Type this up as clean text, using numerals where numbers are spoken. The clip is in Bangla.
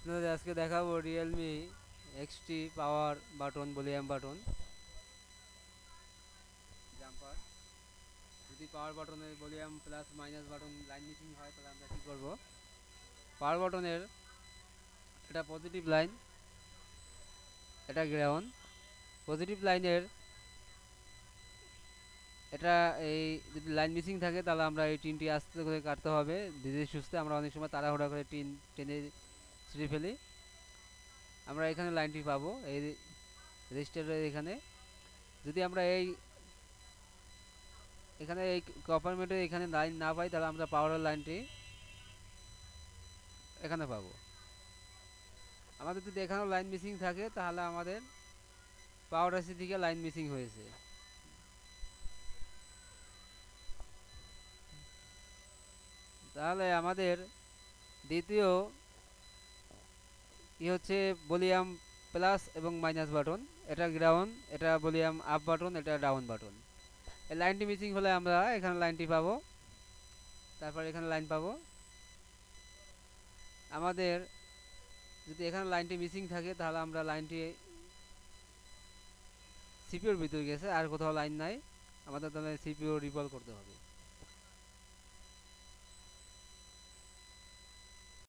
আপনাদের আজকে দেখাবো Realme XT power button volume button jumper. যদি পাওয়ার বাটনের volume plus minus button line missing হয় তাহলে আমরা কী করব? পাওয়ার বাটনের এটা পজিটিভ লাইন, এটা গ্রাউন্ড। পজিটিভ লাইনের এটা এই যদি লাইন মিসিং থাকে তাহলে আমরা এই টিনটি আস্তে করে কাটতে হবে, ধীরে সুস্থে। আমরা অনেক সময় তাড়াহুড়া করে টিন টেনে ছিঁড়ে ফেলি। আমরা এখানে লাইনটি পাবো এই রেজিস্টারের এখানে। যদি আমরা এখানে এই কপার মেটের এখানে লাইন না পাই তাহলে আমরা পাওয়ারের লাইনটি এখানে পাবো। আমাদের যদি এখানেও লাইন মিসিং থাকে তাহলে আমাদের পাওয়ার আইসি থেকে লাইন মিসিং হয়েছে। তাহলে আমাদের দ্বিতীয় হচ্ছে ভলিউম প্লাস এবং মাইনাস বাটন। এটা গ্রাউন্ড, এটা ভলিউম আপ বাটন, এটা ডাউন বাটন। এই লাইনটি মিসিং হলে আমরা এখানে লাইনটি পাবো, তারপর এখানে লাইন পাবো। আমাদের যদি এখানে লাইনটি মিসিং থাকে তাহলে আমরা লাইনটি সিপিওর ভিতরে গেছে, আর কোথাও লাইন নাই, আমাদের তাহলে সিপিও রিকল করতে হবে।